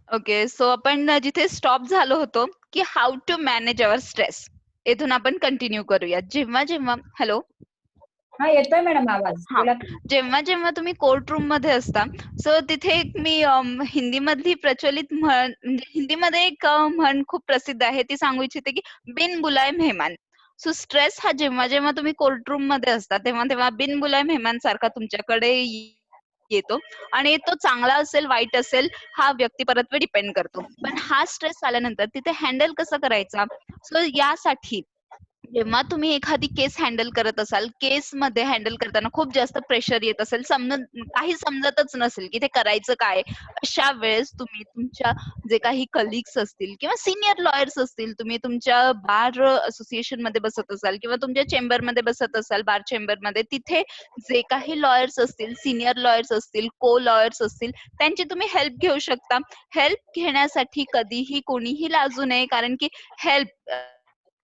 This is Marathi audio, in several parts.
ओके, सो आपण जिथे स्टॉप झालो होतो की how to manage our stress, येथून आपण कंटिन्यू करूया. जेव्हा जेव्हा हॅलो हा, येतोय मॅडम आवाज, हा, बोला की. जेव्हा जेव्हा तुम्ही कोर्ट रूम मध्ये असता, सो तिथे एक मी हिंदी मधली प्रचलित म्हण, म्हणजे हिंदीमध्ये एक म्हण खूप प्रसिद्ध आहे, ती सांगू इच्छिते की बिन बुलाए मेहमान. सो स्ट्रेस हा जेव्हा जेव्हा तुम्ही कोर्ट रूम मध्ये असता तेव्हा तेव्हा बिन बुलाए मेहमान सारखा तुमच्याकडे येतो. आणि तो चांगला असेल वाईट असेल हा व्यक्तिपरत्वे डिपेंड करतो. पण हा स्ट्रेस आल्यानंतर तिथे हँडल कसं करायचा, सो यासाठी जेव्हा तुम्ही एखादी केस हँडल करत असाल, केसमध्ये हँडल करताना खूप जास्त प्रेशर येत असेल, काही समजतच नसेल की ते करायचं काय, अशा वेळेस तुम्ही तुमच्या जे काही कलिग्स असतील किंवा सिनियर लॉयर्स असतील, तुम्ही तुमच्या बार असोसिएशन मध्ये बसत असाल किंवा तुमच्या चेंबर मध्ये बसत असाल, बार चेंबर मध्ये, तिथे जे काही लॉयर्स असतील, सिनियर लॉयर्स असतील, को लॉयर्स असतील, त्यांची तुम्ही हेल्प घेऊ शकता. हेल्प घेण्यासाठी कधीही कोणीही लाजू नये, कारण की हेल्प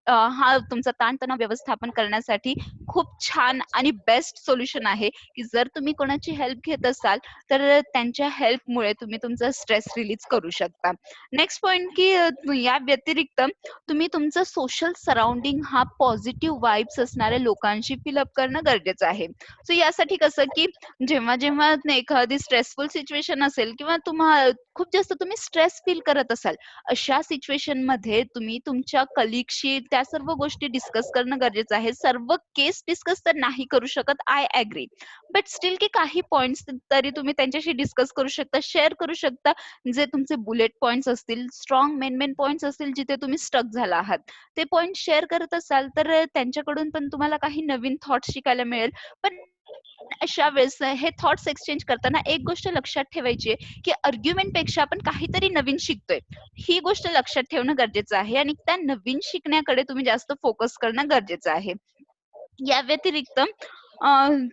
हा तुमचा ताणतणाव व्यवस्थापन करण्यासाठी खूप छान आणि बेस्ट सोल्युशन आहे. की जर तुम्ही कोणाची हेल्प घेत असाल तर त्यांच्या हेल्पमुळे तुम्ही तुमचा स्ट्रेस रिलीज करू शकता. नेक्स्ट पॉइंट की या व्यतिरिक्त तुम्ही तुमचं सोशल सराउंडिंग हा पॉझिटिव्ह वाईब्स असणाऱ्या लोकांशी फिलअप करणं गरजेचं आहे. सो यासाठी कसं की जेव्हा जेव्हा एखादी स्ट्रेसफुल सिच्युएशन असेल किंवा तुम्हाला खूप जास्त तुम्ही स्ट्रेस फील करत असाल, अशा सिच्युएशन मध्ये तुम्ही तुमच्या कलिगशी त्या सर्व गोष्टी डिस्कस करणं गरजेचं आहे. सर्व केस डिस्कस तर नाही करू शकत, आय ऍग्री, बट स्टील की काही पॉइंट्स तरी तुम्ही त्यांच्याशी डिस्कस करू शकता, शेअर करू शकता. जे तुमचे बुलेट पॉइंट्स असतील, स्ट्रॉंग मेन पॉइंट्स असतील, जिथे तुम्ही स्टक झाला आहात, ते पॉइंट शेअर करत असाल तर त्यांच्याकडून पण तुम्हाला काही नवीन थॉट्स शिकायला मिळेल. पण अशा वेळेस हे थॉट्स एक्सचेंज करताना एक गोष्ट लक्षात ठेवायची आहे की आर्ग्युमेंट पेक्षा आपण काहीतरी नवीन शिकतोय, ही गोष्ट लक्षात ठेवणं गरजेचं आहे आणि त्या नवीन शिकण्याकडे तुम्ही जास्त फोकस करणं गरजेचं आहे. या व्यतिरिक्त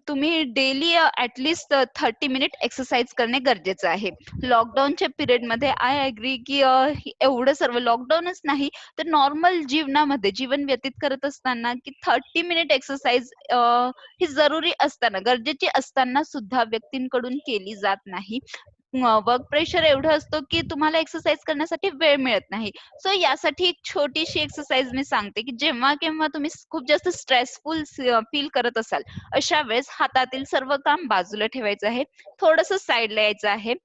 तुम्ही डेली ऍटलिस्ट 30 मिनिट एक्सरसाइज करणे गरजेचं आहे. लॉकडाऊनच्या पिरियड मध्ये आय अग्री की एवढं सर्व लॉकडाऊनच नाही तर नॉर्मल जीवनामध्ये जीवन व्यतीत करत असताना की 30 मिनिट एक्सरसाइज ही जरुरी असताना, गरजेची असताना सुद्धा व्यक्तींकडून केली जात नाही. वर्क प्रेशर एवढं असतं की तुम्हाला एक्सरसाइज करण्यासाठी वेळ मिळत नाही. सो यासाठी एक छोटीशी एक्सरसाइज मी सांगते की जेव्हा केव्हा तुम्ही खूप जास्त स्ट्रेसफुल फील करत असाल, अशा वेळेस हातातील सर्व काम बाजूला ठेवायचं आहे, थोडस साईडला यायचं आहे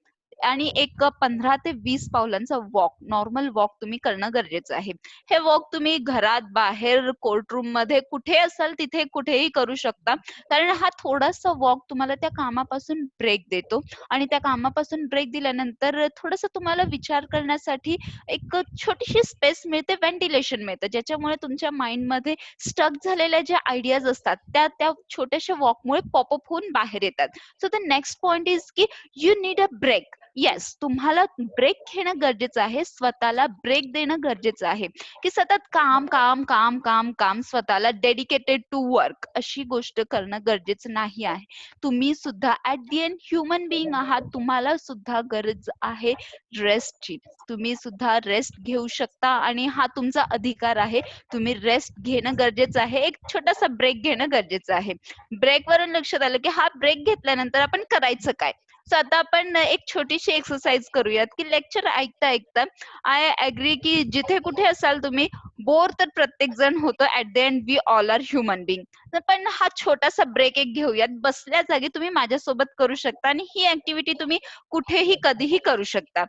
आणि एक 15 ते 20 पावलांचा वॉक, नॉर्मल वॉक तुम्ही करणं गरजेचं आहे. हे वॉक तुम्ही घरात, बाहेर, कोर्टरूम मध्ये, कुठे असाल तिथे कुठेही करू शकता. कारण हा थोडासा वॉक तुम्हाला त्या कामापासून ब्रेक देतो आणि त्या कामापासून ब्रेक दिल्यानंतर थोडस तुम्हाला विचार करण्यासाठी एक छोटीशी स्पेस मिळते, व्हेंटिलेशन मिळतं, ज्याच्यामुळे तुमच्या माइंडमध्ये स्टक झालेल्या ज्या आयडियाज असतात त्या त्या छोट्याशा वॉकमुळे पॉपअप होऊन बाहेर येतात. So the next point is की you need a break. Yes, तुम्हाला ब्रेक घेणं गरजेचं आहे, स्वतःला ब्रेक देणं गरजेचं आहे. की सतत काम काम काम काम काम, स्वतःला डेडिकेटेड टू वर्क अशी गोष्ट करणं गरजेचं नाही आहे. तुम्ही सुद्धा at the end human being आहात, तुम्हाला सुद्धा गरज आहे रेस्टची. तुम्ही सुद्धा रेस्ट घेऊ शकता आणि हा तुमचा अधिकार आहे. तुम्ही रेस्ट घेणं गरजेचं आहे, एक छोटासा ब्रेक घेणं गरजेचं आहे. ब्रेकवरून लक्षात आलं की हा ब्रेक घेतल्यानंतर आपण करायचं काय. सो आता आपण एक छोटीशी एक्सरसाइज करूयात की लेक्चर ऐकता ऐकता आय अग्री की जिथे कुठे असाल तुम्ही, बोर तर प्रत्येक जण होतो, at the end we all are human being. पण हा छोटासा ब्रेक एक घेऊयात, बसल्या जागी तुम्ही माझ्यासोबत करू शकता आणि ही ऍक्टिव्हिटी तुम्ही कुठेही कधीही करू शकता.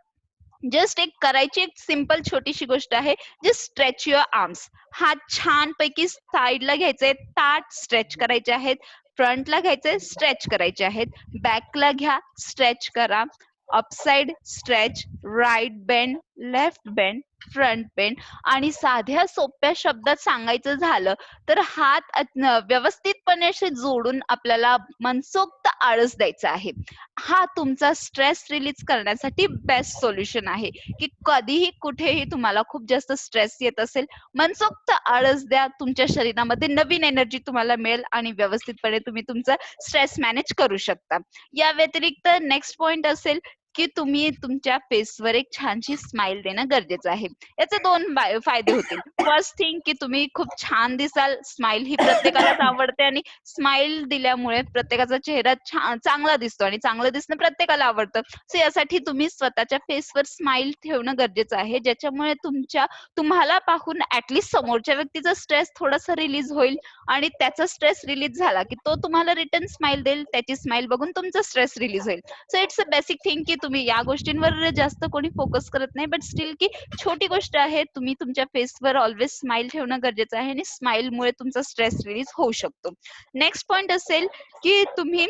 जस्ट एक करायची एक सिंपल छोटीशी गोष्ट आहे, जस्ट स्ट्रेच युअर आर्म्स. हात छानपैकी साईडला घ्यायचे, ताट स्ट्रेच करायचे आहेत, फ्रंटला घ्यायचे, स्ट्रेच करायचे आहेत, बॅकला घ्या, स्ट्रेच करा, upside stretch, right bend, left bend, front bend. आणि साध्या सोप्या शब्दात सांगायचं झालं तर हात व्यवस्थितपणे असे जोडून आपल्याला मनसोक्त आळस द्यायचा आहे. हा तुमचा स्ट्रेस रिलीज करण्यासाठी बेस्ट सोल्युशन आहे. की कधीही कुठेही तुम्हाला खूप जास्त स्ट्रेस येत असेल, मनसोक्त आळस द्या, तुमच्या शरीरामध्ये नवीन एनर्जी तुम्हाला मिळेल आणि व्यवस्थितपणे तुम्ही तुमचा स्ट्रेस मॅनेज करू शकता. या व्यतिरिक्त नेक्स्ट पॉइंट असेल की तुम्ही तुमच्या फेसवर एक छानशी स्माइल देणं गरजेचं आहे. याचे दोन फायदे होतील. फर्स्ट थिंग की तुम्ही खूप छान दिसाल. स्माइल ही प्रत्येकालाच आवडते आणि स्माइल दिल्यामुळे प्रत्येकाचा चेहरा चांगला दिसतो आणि चांगलं दिसणं प्रत्येकाला आवडतं. सो यासाठी तुम्ही स्वतःच्या फेसवर स्माइल ठेवणं गरजेचं आहे, ज्याच्यामुळे तुम्हाला पाहून ऍटलिस्ट समोरच्या व्यक्तीचा स्ट्रेस थोडासा रिलीज होईल आणि त्याचा स्ट्रेस रिलीज झाला की तो तुम्हाला रिटर्न स्माइल देईल. त्याची स्माइल बघून तुमचा स्ट्रेस रिलीज होईल. So it's a basic thing की तुम्ही या गोष्टींवर जास्त कोणी फोकस करत नाही, बट स्टील की छोटी गोष्ट आहे. तुम्ही तुमच्या फेसवर ऑलवेज स्माइल ठेवणं गरजेचं आहे आणि स्माइलमुळे तुमचा स्ट्रेस रिलीज होऊ शकतो. नेक्स्ट पॉइंट असेल की तुम्ही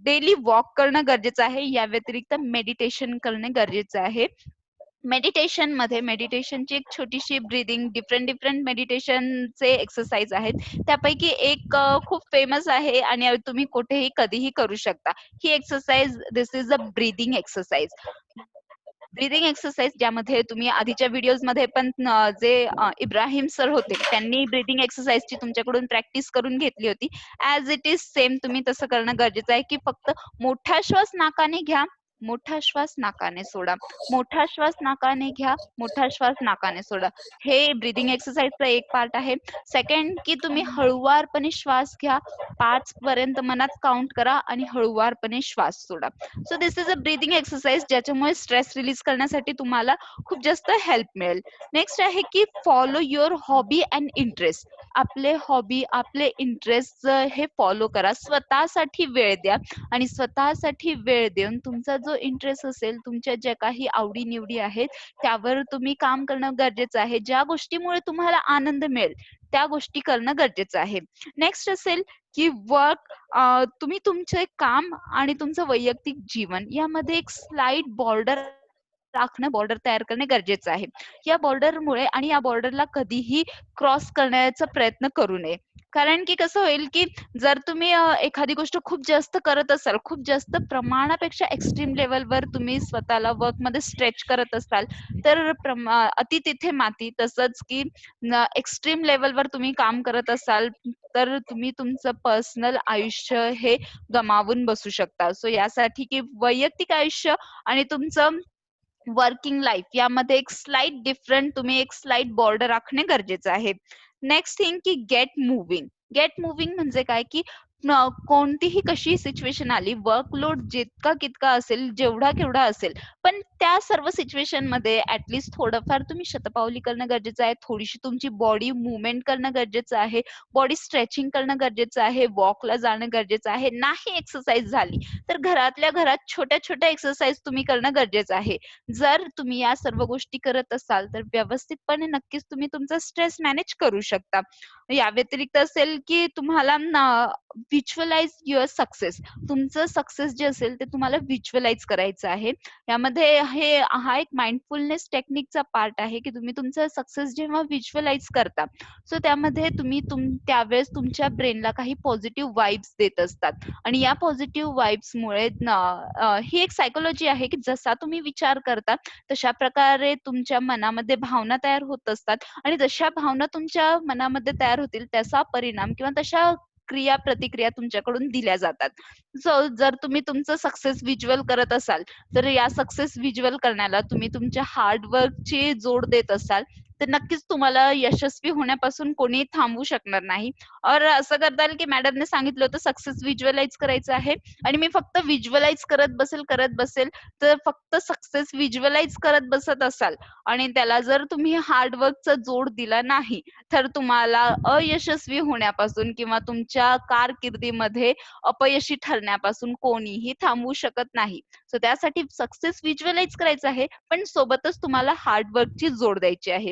डेली वॉक करणं गरजेचं आहे. या व्यतिरिक्त मेडिटेशन करणे गरजेचं आहे. मेडिटेशनची एक छोटीशी ब्रीदिंग, डिफरंट मेडिटेशनचे एक्सरसाइज आहेत. त्यापैकी एक खूप फेमस आहे आणि तुम्ही कुठेही कधीही करू शकता. ही exercise, this is a breathing exercise. Breathing exercise ज्यामध्ये तुम्ही आधीच्या व्हिडिओज मध्ये पण जे इब्राहिम सर होते त्यांनी ब्रीदिंग एक्सरसाइजची तुमच्याकडून प्रॅक्टिस करून घेतली होती. ऍज इट इज सेम तुम्ही तसं करणं गरजेचं आहे की फक्त मोठा श्वास नाकाने घ्या, मोठा श्वास नाकाने सोडा, मोठा श्वास नाकाने घ्या, मोठा श्वास नाकाने सोडा. हे ब्रीदिंग एक्सरसाइजचा एक पार्ट आहे. सेकंड की तुम्ही हळुवारपणे श्वास घ्या, 5 पर्यंत मनात काउंट करा आणि हळुवारपणे श्वास सोडा. So this is a breathing exercise ज्याच्यामुळे स्ट्रेस रिलीज करण्यासाठी तुम्हाला खूप जास्त हेल्प मिळेल. नेक्स्ट आहे की follow your hobby and interest. आपले हॉबी, आपले इंटरेस्ट हे फॉलो करा. स्वतःसाठी वेळ द्या आणि स्वतःसाठी वेळ देऊन तुमचा जो इंटरेस्ट असेल, तुमच्या ज्या काही आवडी-निवडी आहेत त्यावर तुम्ही काम करणं गरजेचं आहे. ज्या गोष्टीमुळे तुम्हाला आनंद मिळेल त्या गोष्टी करणं गरजेचं आहे. नेक्स्ट असेल की वर्क, तुम्ही तुमचे काम आणि तुमचं वैयक्तिक जीवन यामध्ये एक स्लाइट बॉर्डर राखणं, बॉर्डर तयार करणे गरजेचं आहे. या बॉर्डरमुळे आणि या बॉर्डरला कधीही क्रॉस करण्याचा प्रयत्न करू नये. कारण की कसं होईल की जर तुम्ही एखादी गोष्ट खूप जास्त करत असाल, खूप जास्त प्रमाणापेक्षा एक्स्ट्रीम लेवलवर तुम्ही स्वतःला वर्कमध्ये स्ट्रेच करत असाल तर अति तिथे माती. तसंच की एक्स्ट्रीम लेवलवर तुम्ही काम करत असाल तर तुम्ही तुमचं पर्सनल आयुष्य हे गमावून बसू शकता. सो यासाठी की वैयक्तिक आयुष्य आणि तुमचं वर्किंग लाईफ यामध्ये एक स्लाइट डिफरंट, तुम्ही एक स्लाइट बॉर्डर राखणे गरजेचं आहे. नेक्स्ट थिंग की गेट मुव्हिंग. गेट मुव्हिंग म्हणजे काय की कोणतीही कशी सिच्युएशन आली, वर्कलोड जितका कितका असेल, जेवढा केवढा असेल, पण त्या सर्व सिच्युएशन मध्ये ऍटलिस्ट थोडंफार तुम्ही शतपावली करणं गरजेचं आहे. थोडीशी तुमची बॉडी मुवमेंट करणं गरजेचं आहे. बॉडी स्ट्रेचिंग करणं गरजेचं आहे. वॉकला जाणं गरजेचं आहे. नाही एक्सरसाइज झाली तर घरातल्या घरात छोट्या छोट्या एक्सरसाइज तुम्ही करणं गरजेचं आहे. जर तुम्ही या सर्व गोष्टी करत असाल तर व्यवस्थितपणे नक्कीच तुम्ही तुमचा स्ट्रेस मॅनेज करू शकता. या व्यतिरिक्त असेल की तुम्हाला व्हिज्युअलाइज युअर सक्सेस. तुमचं सक्सेस जे असेल ते तुम्हाला व्हिज्युअलाइज करायचं आहे. यामध्ये हा एक माइंडफुलनेस टेक्निकचा पार्ट आहे की तुम्ही तुमचा सक्सेस जेव्हा व्हिज्युअलाइज करता सो त्यामध्ये तुम्ही त्यावेळेस तुमच्या ब्रेनला काही पॉझिटिव्ह वाइब्स देत असतात आणि या पॉझिटिव्ह वाइब्समुळे ही एक सायकोलॉजी आहे की जसा तुम्ही विचार करता तशा प्रकारे तुमच्या मनामध्ये भावना तयार होत असतात आणि जशा भावना तुमच्या मनामध्ये तयार होतील त्याचा परिणाम किंवा तशा क्रिया प्रतिक्रिया तुमच्याकडून दिल्या जातात. सो जर तुम्ही तुमचं सक्सेस व्हिज्युअल करत असाल तर या सक्सेस व्हिज्युअल करण्याला तुम्ही तुमच्या हार्डवर्कची जोड देत असाल तर नक्कीच तुम्हाला यशस्वी होण्यापासून कोणी थांबवू शकणार नाही. और असं करता येईल की मॅडमने सांगितलं होतं सक्सेस व्हिज्युअलाइज करायचं आहे आणि मी फक्त व्हिज्युअलाइज करत बसेल तर फक्त सक्सेस व्हिज्युअलाइज करत बसत असाल आणि त्याला जर तुम्ही हार्डवर्कचा जोड दिला नाही तर तुम्हाला अयशस्वी होण्यापासून किंवा तुमच्या कारकिर्दीमध्ये अपयशी ठरण्यापासून कोणीही थांबवू शकत नाही. सो त्यासाठी सक्सेस व्हिज्युअलाइज करायचं आहे पण सोबतच तुम्हाला हार्डवर्कची जोड द्यायची आहे.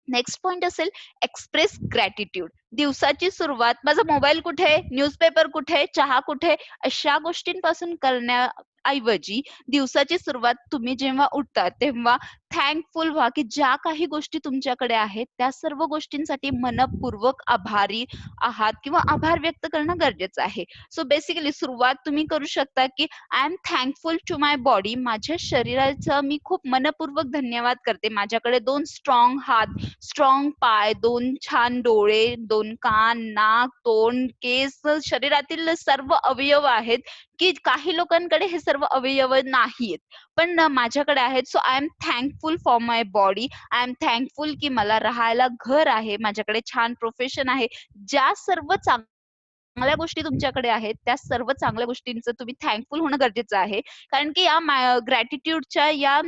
नेक्स्ट पॉइंट असेल एक्सप्रेस ग्रॅटिट्यूड. दिवसाची सुरुवात माझा मोबाईल कुठे, न्यूजपेपर कुठे, चहा कुठे अशा गोष्टींपासून करण्याऐवजी दिवसाची सुरुवात तुम्ही जेव्हा उठता तेव्हा थँकफुल व्हा की ज्या काही गोष्टी तुमच्याकडे आहेत त्या सर्व गोष्टींसाठी मनपूर्वक आभारी आहात किंवा आभार व्यक्त करणं गरजेचं आहे. सो बेसिकली सुरुवात तुम्ही करू शकता की I am thankful to my body. माझ्या शरीराचं मी खूप मनपूर्वक धन्यवाद करते. माझ्याकडे 2 स्ट्रॉंग हात, स्ट्रॉंग पाय, 2 छान डोळे, 2 कान, नाक, तोंड, केस, शरीरातील सर्व अवयव आहेत की काही लोकांकडे हे सर्व अवयव नाहीत, पण माझ्याकडे आहेत. So I am thankful for my body. I am thankful की मला राहायला घर आहे, माझ्याकडे छान प्रोफेशन आहे. ज्या सर्व चांगल्या गोष्टी तुमच्याकडे आहेत, त्या सर्व चांगल्या गोष्टींचं तुम्ही थँकफुल होणं गरजेचं आहे. कारण की या ग्रॅटिट्यूडच्या या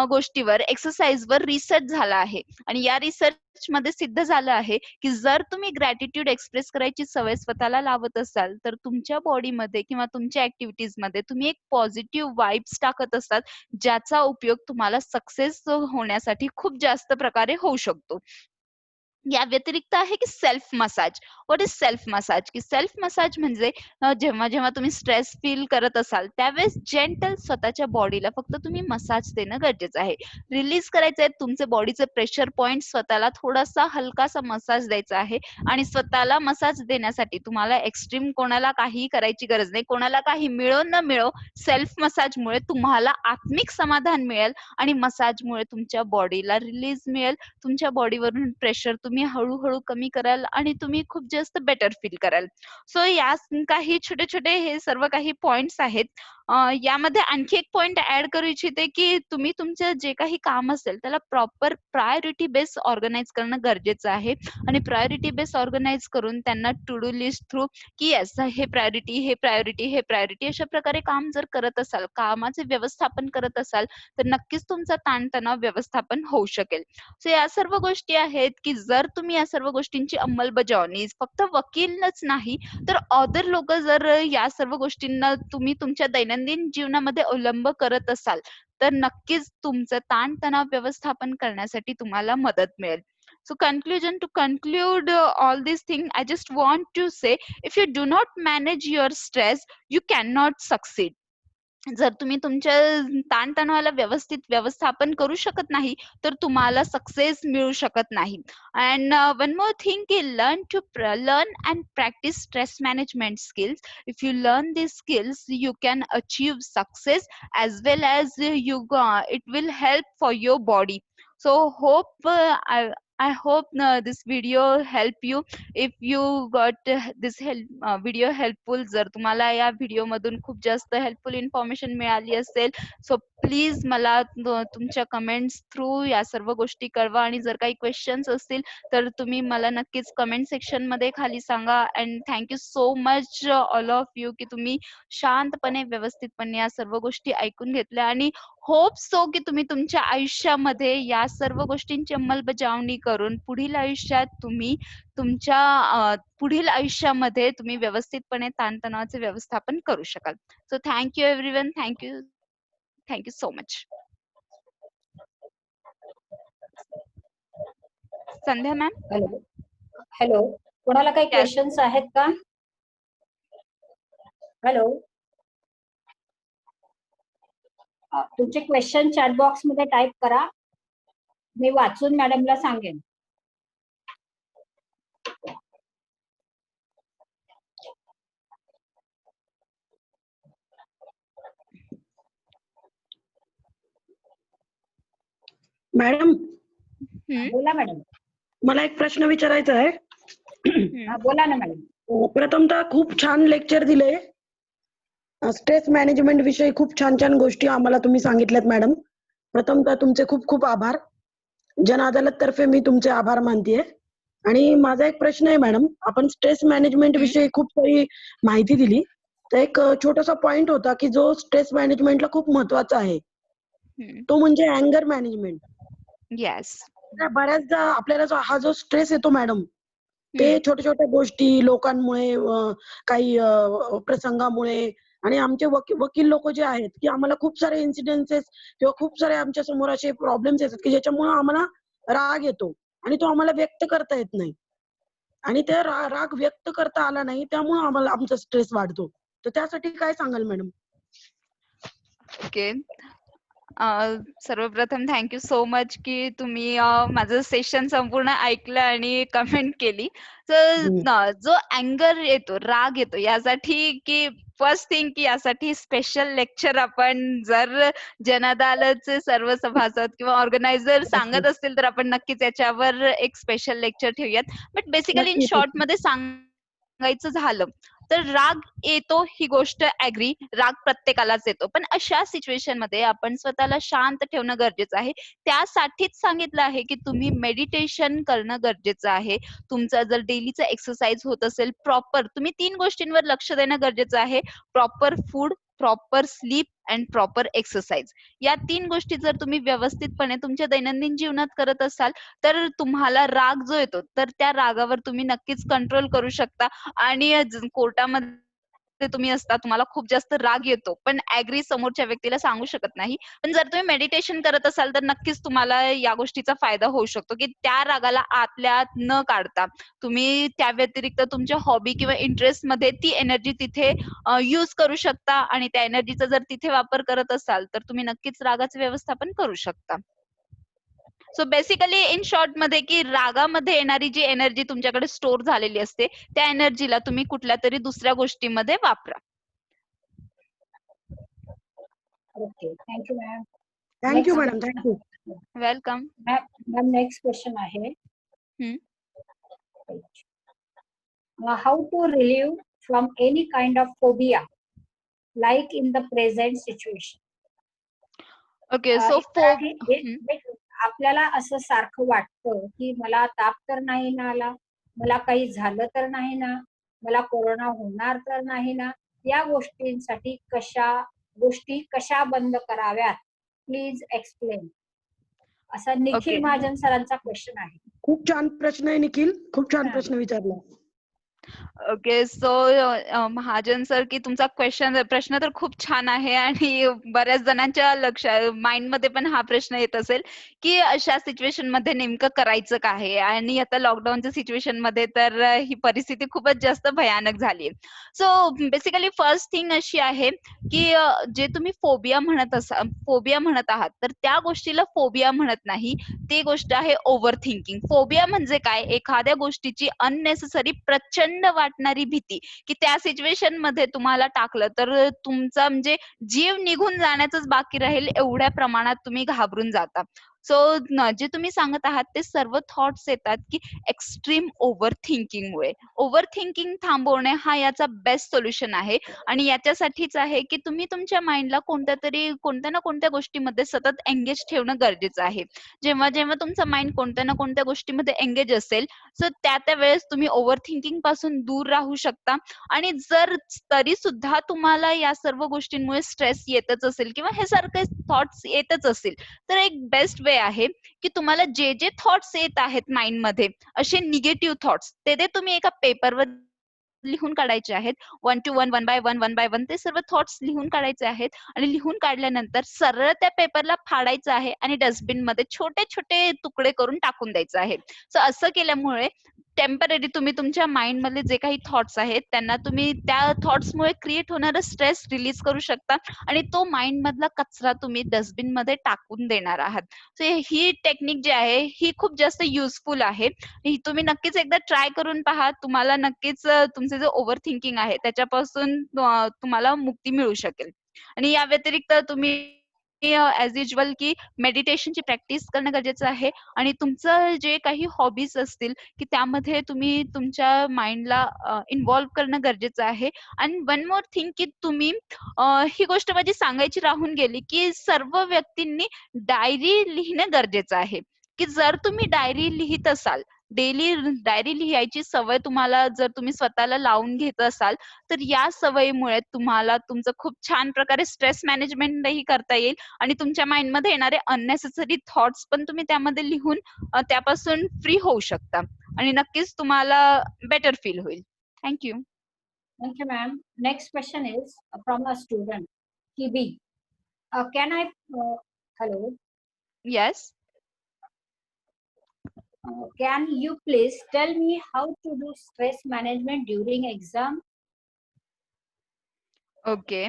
गोष्टीवर, एक्सरसाइजवर रिसर्च झाला आहे आणि या रिसर्च मध्ये सिद्ध झालं आहे की जर तुम्ही ग्रॅटिट्यूड एक्सप्रेस करायची सवय स्वतःला लावत असाल, तर तुमच्या बॉडीमध्ये किंवा तुमच्या ऍक्टिव्हिटीज मध्ये तुम्ही एक पॉझिटिव्ह वाइब्स टाकत असतात, ज्याचा उपयोग तुम्हाला सक्सेस होण्यासाठी खूप जास्त प्रकारे होऊ शकतो. या व्यतिरिक्त आहे की self massage. What is self massage? की सेल्फ मसाज म्हणजे जेव्हा जेव्हा तुम्ही स्ट्रेस फील करत असाल, त्यावेळेस जेंटल स्वतःच्या बॉडीला फक्त तुम्ही मसाज देणं गरजेचं आहे. रिलीज करायचं आहे तुमचे बॉडीचे प्रेशर पॉइंट, स्वतःला थोडासा हलकासा मसाज द्यायचा आहे. आणि स्वतःला मसाज देण्यासाठी तुम्हाला एक्स्ट्रीम कोणाला काही करायची गरज नाही. कोणाला काही मिळो न मिळो, सेल्फ मसाजमुळे तुम्हाला आत्मिक समाधान मिळेल आणि मसाजमुळे तुमच्या बॉडीला रिलीज मिळेल. तुमच्या बॉडीवरून प्रेशर तुम्ही हळूहळू कमी कराल आणि तुम्ही खूप जास्त बेटर फील कराल. सो या काही छोटे छोटे हे सर्व काही पॉइंट्स आहेत. यामध्ये आणखी एक पॉइंट ऍड करू इच्छिते की तुम्ही तुमचं जे काही काम असेल त्याला प्रॉपर प्रायोरिटी बेस ऑर्गनाइज करणं गरजेचं आहे. आणि प्रायोरिटी बेस ऑर्गनाइज करून त्यांना टू डू लिस्ट थ्रू की येस, हे प्रायोरिटी, हे प्रायोरिटी, हे प्रायोरिटी, अशा प्रकारे काम जर करत असाल, कामाचे व्यवस्थापन करत असाल, तर नक्कीच तुमचा ताणतणाव व्यवस्थापन होऊ शकेल. सो या सर्व गोष्टी आहेत की जर तुम्ही या सर्व गोष्टींची अंमलबजावणी फक्त वकीलच नाही तर अदर लोक जर या सर्व गोष्टींना तुम्ही तुमच्या दैनंदिन जीवनामध्ये अवलंब करत असाल, तर नक्कीच तुमचं ताणतणाव व्यवस्थापन करण्यासाठी तुम्हाला मदत मिळेल. So conclusion, to conclude all these things, I just want to say, if you do not manage your stress, you cannot succeed. जर तुम्ही तुमच्या ताणतणावाला व्यवस्थित व्यवस्थापन करू शकत नाही, तर तुम्हाला सक्सेस मिळू शकत नाही. अँड वन मोर थिंग की learn and practice stress management skills. If you learn these skills, you can achieve success as well as it will help for your body. So I hope this video help you. If you got this video helpful, जर तुम्हाला या व्हिडिओ मधून खूप जास्त हेल्पफुल इन्फॉर्मेशन मिळाली असेल, सो प्लीज मला तुमच्या कमेंट्स थ्रू या सर्व गोष्टी कळवा. आणि जर काही क्वेश्चन्स असतील तर तुम्ही मला नक्कीच कमेंट सेक्शन मध्ये खाली सांगा. And thank you so much all of you की तुम्ही शांतपणे व्यवस्थितपणे या सर्व गोष्टी ऐकून घेतल्या. आणि होप सो की तुम्ही तुमच्या आयुष्यामध्ये या सर्व गोष्टींची अंमलबजावणी करून पुढील आयुष्यात तुम्ही तुमच्या पुढील आयुष्यामध्ये तुम्ही व्यवस्थितपणे ताणतणावाचे व्यवस्थापन करू शकाल. So thank you everyone. Thank you. Thank you so much. Sandhya ma'am. Hello hello, कोणाला काही Yes. क्वेश्चन्स आहेत का? हॅलो, तुमचे क्वेश्चन चॅट बॉक्स मध्ये टाईप करा, मी वाचून मॅडमला सांगेन. मॅडम, बोला मॅडम. मला एक प्रश्न विचारायचा आहे. बोला ना मॅडम. प्रथमतः खूप छान लेक्चर दिले. स्ट्रेस मॅनेजमेंट विषयी खूप छान छान गोष्टी आम्हाला तुम्ही सांगितल्यात मॅडम. प्रथमतः तुमचे खूप खूप आभार. जन अदालत तर्फे मी तुमचे आभार मानतेय. आणि माझा एक प्रश्न आहे मॅडम, आपण स्ट्रेस मॅनेजमेंट विषयी खूप काही माहिती दिली, तर एक छोटासा पॉइंट होता की जो स्ट्रेस मॅनेजमेंटला खूप महत्वाचा आहे, तो म्हणजे अँगर मॅनेजमेंट. येस. बऱ्याचदा आपल्याला हा जो स्ट्रेस येतो मॅडम, ते छोट्या छोट्या गोष्टी, लोकांमुळे, काही प्रसंगामुळे, आणि आमचे वकील लोक जे आहेत की आम्हाला खूप सारे इन्सिडेन्सेस किंवा खूप सारे आमच्या समोर असे प्रॉब्लेम्स येतात की ज्याच्यामुळे आम्हाला राग येतो आणि तो आम्हाला व्यक्त करता येत नाही. आणि ते राग व्यक्त करता आला नाही, त्यामुळे आम्हाला आमचा स्ट्रेस वाढतो. तर त्यासाठी काय सांगाल मॅडम? ओके. सर्वप्रथम थँक्यू सो मच की तुम्ही माझं सेशन संपूर्ण ऐकलं आणि कमेंट केली. तर जो अँगर येतो, राग येतो, यासाठी की फर्स्ट थिंग की यासाठी स्पेशल लेक्चर आपण जर जन अदालतचे सर्व सभासद किंवा ऑर्गनायझर सांगत असतील तर आपण नक्कीच याच्यावर एक स्पेशल लेक्चर ठेवूयात. बट बेसिकली इन शॉर्ट मध्ये सांगायचं झालं तर राग येतो ही गोष्ट ऍग्री, राग प्रत्येकालाच येतो. पण अशा सिच्युएशन मध्ये आपण स्वतःला शांत ठेवणं गरजेचं आहे. त्यासाठीच सांगितलं आहे की तुम्ही मेडिटेशन करणं गरजेचं आहे. तुमचा जर डेलीचा एक्सरसाइज होत असेल प्रॉपर, तुम्ही 3 गोष्टींवर लक्ष देणं गरजेचं आहे. Proper food, proper sleep and proper exercise. या 3 गोष्टी जर तुम्ही व्यवस्थितपणे तुमच्या दैनंदिन जीवनात करत असाल तर तुम्हाला राग जो येतो तर त्या रागावर तुम्ही नक्कीच कंट्रोल करू शकता. आणि कोर्टामध्ये तुम्ही असता, तुम्हाला खूप जास्त राग येतो, पण ऍग्री समोरच्या व्यक्तीला सांगू शकत नाही. पण जर तुम्ही मेडिटेशन करत असाल तर नक्कीच तुम्हाला या गोष्टीचा फायदा होऊ शकतो की त्या रागाला आतल्या आत न काढता तुम्ही त्या व्यतिरिक्त तुमच्या हॉबी किंवा इंटरेस्ट मध्ये ती एनर्जी तिथे यूज करू शकता. आणि त्या एनर्जीचा जर तिथे वापर करत असाल तर तुम्ही नक्कीच रागाचे व्यवस्थापन करू शकता. सो बेसिकली इन शॉर्ट मध्ये की रागामध्ये येणारी जी एनर्जी तुमच्याकडे स्टोर झालेली असते त्या एनर्जीला तुम्ही कुठल्या तरी दुसऱ्या गोष्टीमध्ये वापरा. Okay, thank you ma'am. Thank you madam, thank you. Welcome. Ma'am next question आहे, हम्म. how to relieve from any kind of phobia like in the present situation. Okay so आपल्याला असं सारखं वाटतं की मला ताप तर नाही ना आला, मला काही झालं तर नाही ना, मला कोरोना होणार तर नाही ना, या गोष्टींसाठी कशा बंद कराव्यात, प्लीज एक्सप्लेन. असा निखिल महाजन सरांचा क्वेश्चन आहे. खूप छान प्रश्न आहे निखिल, खूप छान प्रश्न विचारला. ओके सो महाजन सर की तुमचा प्रश्न तर खूप छान आहे आणि बऱ्याच जणांच्या माइंड मध्ये पण हा प्रश्न येत असेल की अशा सिच्युएशन मध्ये नेमकं करायचं काय. आणि आता लॉकडाऊनच्या सिच्युएशन मध्ये तर ही परिस्थिती खूपच जास्त भयानक झाली. सो बेसिकली फर्स्ट थिंग अशी आहे की जे तुम्ही फोबिया म्हणत आहात तर त्या गोष्टीला फोबिया म्हणत नाही, ती गोष्ट आहे ओव्हर थिंकिंग. फोबिया म्हणजे काय, एखाद्या गोष्टीची अननेसेसरी प्रचंड वाटणारी भीती की त्या सिच्युएशन मध्ये तुम्हाला टाकलं तर तुमचा म्हणजे जीव निघून जाण्याचंच बाकी राहील एवढ्या प्रमाणात तुम्ही घाबरून जाता. सो जे तुम्ही सांगत आहात ते सर्व थॉट्स येतात की एक्स्ट्रीम ओव्हर थिंकिंगमुळे. ओव्हर थिंकिंग थांबवणे हा याचा बेस्ट सोल्युशन आहे. आणि याच्यासाठीच आहे की तुम्ही तुमच्या माइंडला कोणत्या ना कोणत्या गोष्टीमध्ये सतत एंगेज ठेवणं गरजेचं आहे. जेव्हा जेव्हा तुमचं माइंड कोणत्या ना कोणत्या गोष्टीमध्ये एंगेज असेल सो त्या वेळेस तुम्ही ओव्हर थिंकिंग पासून दूर राहू शकता. आणि जर तरी सुद्धा तुम्हाला या सर्व गोष्टींमुळे स्ट्रेस येतच असेल किंवा हे सारखे थॉट्स येतच असेल तर एक बेस्ट वे आहे की तुम्हाला जे थॉट्स येत आहेत माइंड मध्ये असे निगेटिव्ह थॉट्स ते तुम्ही एका पेपरवर लिहून काढायचे आहेत. 1 to 1, 1 by 1 ते सर्व थॉट्स लिहून काढायचे आहेत. आणि लिहून काढल्यानंतर सरळ त्या पेपरला फाडायचं आहे आणि डस्टबिन मध्ये छोटे छोटे तुकडे करून टाकून द्यायचं आहे. सो असं केल्यामुळे टेम्पररी तुम्ही तुमच्या माइंड मधले जे काही थॉट्स आहेत त्यांना तुम्ही त्या थॉट्समुळे क्रिएट होणारा स्ट्रेस रिलीज करू शकता. आणि तो माइंड मधला कचरा तुम्ही डस्टबिन मध्ये टाकून देणार आहात. सो ही टेक्निक जी आहे ही खूप जास्त युजफुल आहे. ही तुम्ही नक्कीच एकदा ट्राय करून पहा. तुम्हाला नक्कीच तुमचे जे ओव्हर थिंकिंग आहे त्याच्यापासून तुम्हाला मुक्ती मिळू शकेल. आणि या व्यतिरिक्त तुम्ही ऍज युजल की मेडिटेशनची प्रॅक्टिस करणं गरजेचं आहे. आणि तुमचं जे काही हॉबीज असतील की त्यामध्ये तुम्ही तुमच्या माइंडला इन्व्हॉल्व्ह करणं गरजेचं आहे. आणि वन मोर थिंग की तुम्ही ही गोष्ट माझी सांगायची राहून गेली की सर्व व्यक्तींनी डायरी लिहिणं गरजेचं आहे. की जर तुम्ही डायरी लिहित असाल, डेली डायरी लिहायची सवय तुम्हाला जर तुम्ही स्वतःला लावून घेत असाल तर या सवयीमुळे तुम्हाला तुमचं खूप छान प्रकारे स्ट्रेस मॅनेजमेंटही करता येईल. आणि तुमच्या माइंडमध्ये येणारे अननेसेसरी थॉट्स पण तुम्ही त्यामध्ये लिहून त्यापासून फ्री होऊ शकता. आणि नक्कीच तुम्हाला बेटर फील होईल. Thank you. Thank you ma'am. Next question is from a student किबी. Can I hello. Yes. Can you please tell me how to do stress management during exam? Okay.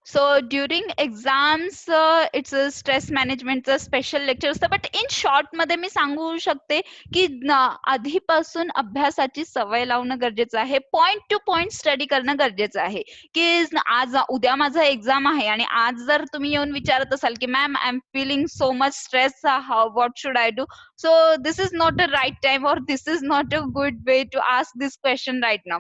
So during exams it's stress मॅनेजमेंटचं स्पेशल लेक्चर असतं. बट इन शॉर्ट मध्ये मी सांगू शकते की आधीपासून अभ्यासाची सवय लावणं गरजेचं आहे. पॉइंट टू पॉइंट स्टडी करणं गरजेचं आहे. की उद्या माझा एक्झाम आहे आणि आज जर तुम्ही येऊन विचारत असाल की ma'am I am feeling so much stress, what should I do. So this is not a right time or this is not a good way to ask this question right now.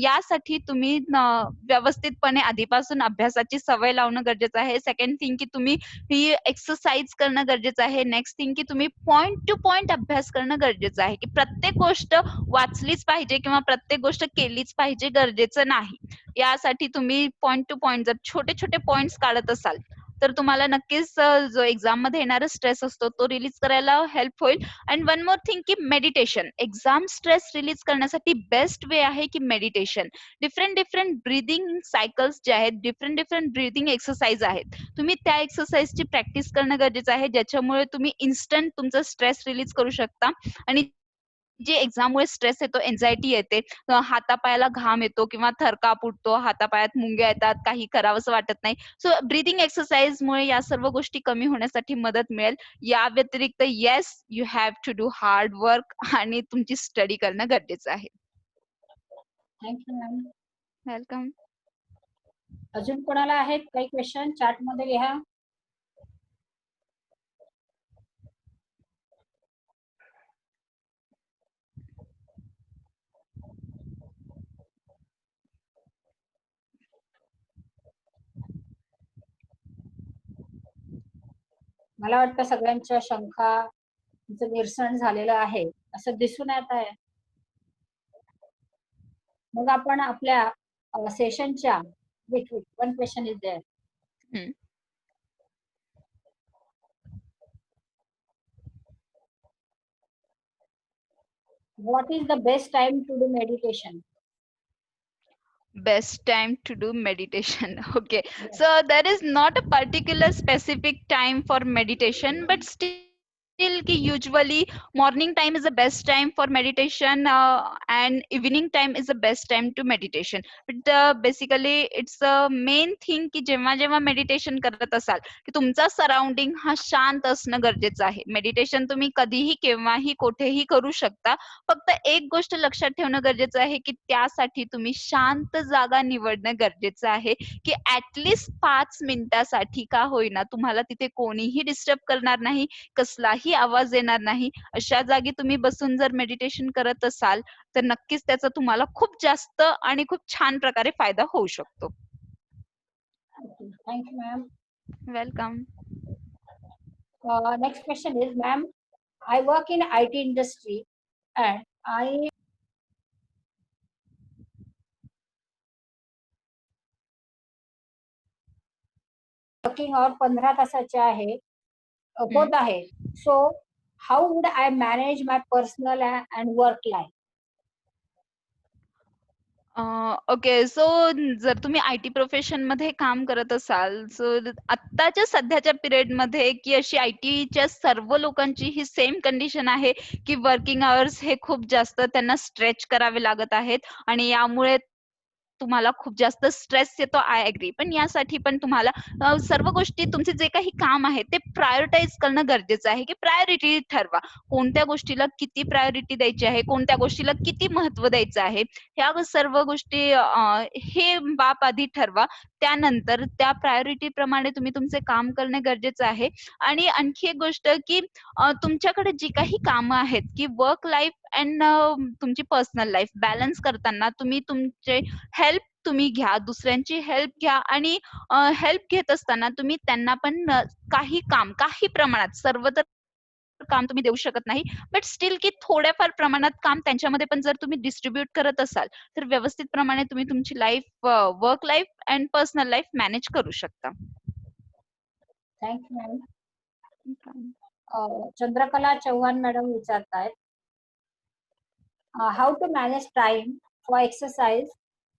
यासाठी तुम्ही व्यवस्थितपणे आधीपासून अभ्यासाची सवय लावणं गरजेचं आहे. सेकंड थिंग की तुम्ही ही एक्सरसाइज करणं गरजेचं आहे. नेक्स्ट थिंग की तुम्ही पॉइंट टू पॉइंट अभ्यास करणं गरजेचं आहे, की प्रत्येक गोष्ट वाचलीच पाहिजे किंवा प्रत्येक गोष्ट केलीच पाहिजे गरजेचं नाही. यासाठी तुम्ही पॉइंट टू पॉइंट जर छोटे छोटे पॉइंट्स काढत असाल तर तुम्हाला नक्कीच जो एक्झाम मध्ये येणारा स्ट्रेस असतो तो रिलीज करायला हेल्प होईल. अँड वन मोर थिंग की मेडिटेशन एक्झाम स्ट्रेस रिलीज करण्यासाठी बेस्ट वे आहे की मेडिटेशन. डिफरंट ब्रीदिंग सायकल्स जे आहेत, डिफरंट ब्रीदिंग एक्सरसाइज आहेत, तुम्ही त्या एक्सरसाइजची प्रॅक्टिस करणं गरजेचं आहे, ज्याच्यामुळे तुम्ही इन्स्टंट तुमचा स्ट्रेस रिलीज करू शकता. आणि जे एक्झाममुळे स्ट्रेस येतो, एन्झायटी येते, हातापायाला घाम येतो किंवा थरकाप उठतो, हातापायात मुंग्या येतात, काही करावंसं वाटत नाही. सो ब्रीदिंग एक्सरसाइज मुळे या सर्व गोष्टी कमी होण्यासाठी मदत मिळेल. या व्यतिरिक्त yes, you have to do hard work आणि तुमची स्टडी करणं गरजेचं आहे. Thank you ma'am. वेलकम. अजून कोणाला आहेत काही क्वेश्चन चॅट मध्ये लिहा. मला वाटतं सगळ्यांच्या शंकांचं निरसन झालेलं आहे असं दिसून येत आहे. मग आपण आपल्या सेशनच्या one question is there. What is the best time to do meditation? Best time to do meditation. Okay, so there is not a particular specific time for meditation, but still ki usually morning time is the best time for meditation, and evening time is the best time to meditation. But basically it's a main thing की जेव्हा मेडिटेशन करत असाल की तुमचा सराउंडिंग हा शांत असणं गरजेचं आहे. मेडिटेशन तुम्ही कधीही केव्हाही कोठेही करू शकता. फक्त एक गोष्ट लक्षात ठेवणं गरजेचं आहे की त्यासाठी तुम्ही शांत जागा निवडणं गरजेचं आहे, की ऍटलिस्ट 5 मिनिटासाठी का होईना तुम्हाला तिथे कोणीही डिस्टर्ब करणार नाही, कसलाही आवाज येणार नाही. अशा जागी तुम्ही बसून जर मेडिटेशन करत असाल तर नक्कीच त्याचा तुम्हाला खूप जास्त आणि खूप छान प्रकारे फायदा होऊ शकतो. Thank you ma'am. Welcome. Next question is ma'am, I work in IT industry and I working hour 15 तासाचे आहे, होत आहे. So how would I manage my personal and work life? Okay, so जर तुम्ही IT प्रोफेशन मध्ये काम करत असाल, सो आत्ताच्या सध्याच्या पिरियड मध्ये की अशी ITच्या सर्व लोकांची ही सेम कंडिशन आहे की वर्किंग आवर्स हे खूप जास्त त्यांना स्ट्रेच करावे लागत आहेत आणि यामुळे तुम्हाला खूप जास्त स्ट्रेस येतो. I agree. पण यासाठी पण तुम्हाला सर्व गोष्टी तुमचे जे काही काम आहे ते प्रायोरिटाईज करणं गरजेचं आहे, की प्रायोरिटी ठरवा. कोणत्या गोष्टीला किती प्रायोरिटी द्यायची आहे, कोणत्या गोष्टीला किती महत्व द्यायचं आहे, ह्या सर्व गोष्टी हे बाब आधी ठरवा. त्यानंतर त्या प्रायोरिटी प्रमाणे तुम्ही तुमचे काम करणे गरजेचं आहे. आणि आणखी एक गोष्ट की तुमच्याकडे जी काही कामं आहेत की वर्क लाईफ अँड तुमची पर्सनल लाईफ बॅलन्स करताना तुम्ही तुमचे हेल्प तुम्ही घ्या, दुसऱ्यांची हेल्प घ्या आणि हेल्प घेत असताना तुम्ही त्यांना पण काही प्रमाणात, सर्व तर काम तुम्ही देऊ शकत नाही, बट स्टील की थोड्याफार प्रमाणात काम त्यांच्यामध्ये पण जर तुम्ही डिस्ट्रीब्यूट करत असाल तर व्यवस्थित प्रमाणे तुम्ही तुमची life, work life and personal life manage करू शकता. Thank you ma'am. Chandrakala Chavan madam विचारतायत, how to manage time for exercise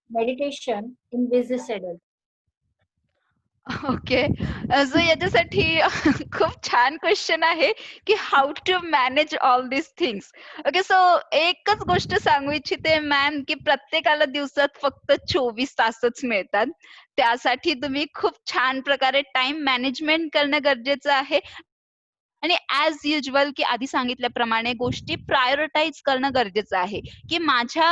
meditation in busy schedule? Okay, so याच्यासाठी खूप छान क्वेश्चन आहे की how to manage all this things. Okay, so एकच गोष्ट सांगू इच्छिते मॅम की प्रत्येकाला दिवसात फक्त 24 तासच मिळतात. त्यासाठी तुम्ही खूप छान प्रकारे टाइम मॅनेजमेंट करणं गरजेचं आहे आणि ॲज युजुअल की आधी सांगितल्याप्रमाणे गोष्टी प्रायोरिटाईज करणं गरजेचं आहे, की माझ्या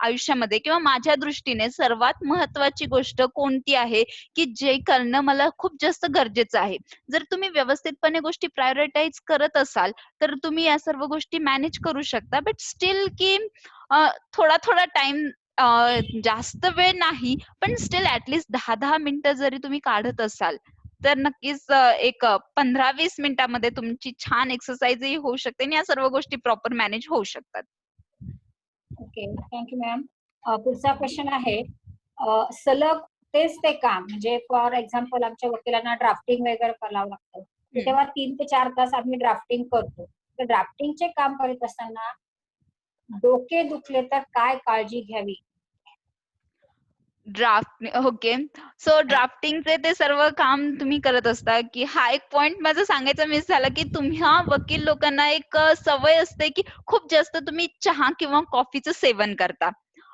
आयुष्यामध्ये किंवा माझ्या दृष्टीने सर्वात महत्त्वाची गोष्ट कोणती आहे, की जे करणं मला खूप जास्त गरजेचं आहे. जर तुम्ही व्यवस्थितपणे गोष्टी प्रायोरिटाईज करत असाल, तर तुम्ही या सर्व गोष्टी मॅनेज करू शकता. बट स्टिल की थोडा-थोडा टाईम जास्त वेळ नाही, पण स्टिल ॲटलीस्ट 10-10 मिनिटं जरी तुम्ही काढत असाल, तर नक्कीच एक 15-20 मिनिटामध्ये तुमची छान एक्सरसाइजही होऊ शकते आणि या सर्व गोष्टी प्रॉपर मॅनेज होऊ शकतात. Okay, thank you ma'am. पुढचा क्वेश्चन आहे, सलग तेच ते काम, म्हणजे फॉर एक्झाम्पल आमच्या वकिलांना ड्राफ्टिंग वगैरे करावं लागतं. तर तेव्हा 3 ते 4 तास आम्ही ड्राफ्टिंग करतो. तर ड्राफ्टिंगचे काम करत असताना डोके दुखले तर काय काळजी घ्यावी? Draft okay. सो ड्राफ्टिंगचे ते सर्व काम तुम्ही करत असता, की हा एक पॉइंट माझा सांगायचा मिस झाला, की तुम्हा वकील लोकांना एक सवय असते, की खूप जास्त तुम्ही चहा किंवा कॉफीचं सेवन करता.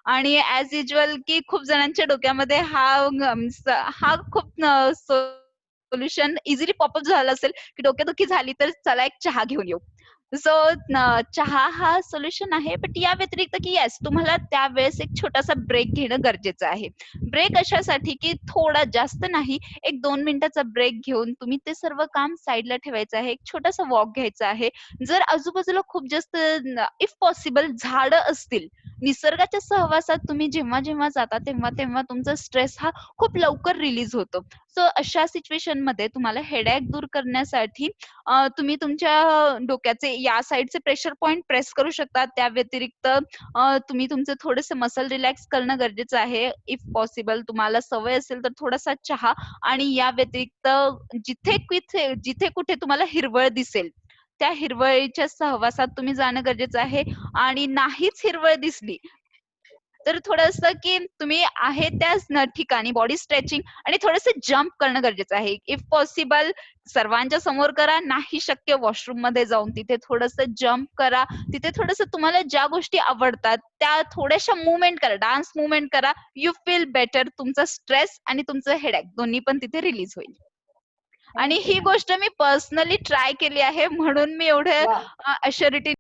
आणि ॲज युजुअल की खूप जणांच्या डोक्यामध्ये हा खूप सोल्युशन इझिली पॉपअप झाला असेल, की डोकेदुखी झाली तर चला एक चहा घेऊन येऊ. सो चहा हा सोल्युशन आहे. बट या व्यतिरिक्त की येस, तुम्हाला त्यावेळेस एक छोटासा ब्रेक घेणं गरजेचं आहे. ब्रेक अशासाठी की थोडा जास्त नाही, एक 2 मिनिटाचा ब्रेक घेऊन तुम्ही ते सर्व काम साईडला ठेवायचं आहे. एक छोटासा वॉक घ्यायचा आहे. जर आजूबाजूला खूप जास्त इफ पॉसिबल झाडं असतील, निसर्गाच्या सहवासात तुम्ही जेव्हा-जेव्हा जाता, तेव्हा-तेव्हा तुमचा स्ट्रेस हा खूप लवकर रिलीज होतो. सो अशा सिच्युएशनमध्ये तुम्हाला हेडॅक दूर करण्यासाठी तुम्ही तुमच्या डोक्याचे या साइडचे प्रेशर पॉइंट प्रेस करू शकता. त्या व्यतिरिक्त तुम्ही तुमचं थोडंसं मसल रिलॅक्स करणं गरजेचं आहे. इफ पॉसिबल तुम्हाला सवय असेल तर थोडासा चहा आणि या व्यतिरिक्त जिथे कुठे तुम्हाला हिरवळ दिसेल, त्या हिरवळीच्या सहवासात तुम्ही जाणं गरजेचं आहे. आणि नाहीच हिरवळ दिसली, तर थोडंसं की तुम्ही आहे त्याच ठिकाणी बॉडी स्ट्रेचिंग आणि थोडंसं जंप करणं गरजेचं आहे. इफ पॉसिबल सर्वांच्या समोर करा, नाही शक्य वॉशरूममध्ये जाऊन तिथे थोडंसं जंप करा. तिथे थोडंसं तुम्हाला ज्या गोष्टी आवडतात त्या थोड्याशा मूव्हमेंट करा, डान्स मूव्हमेंट करा. You feel better. तुमचा स्ट्रेस आणि तुमचं हेडॅक दोन्ही पण तिथे रिलीज होईल. आणि थँक्यू ही मॅम. गोष्ट मी पर्सनली ट्राय केली आहे, म्हणून मी एवढं वाह! अश्युरिटी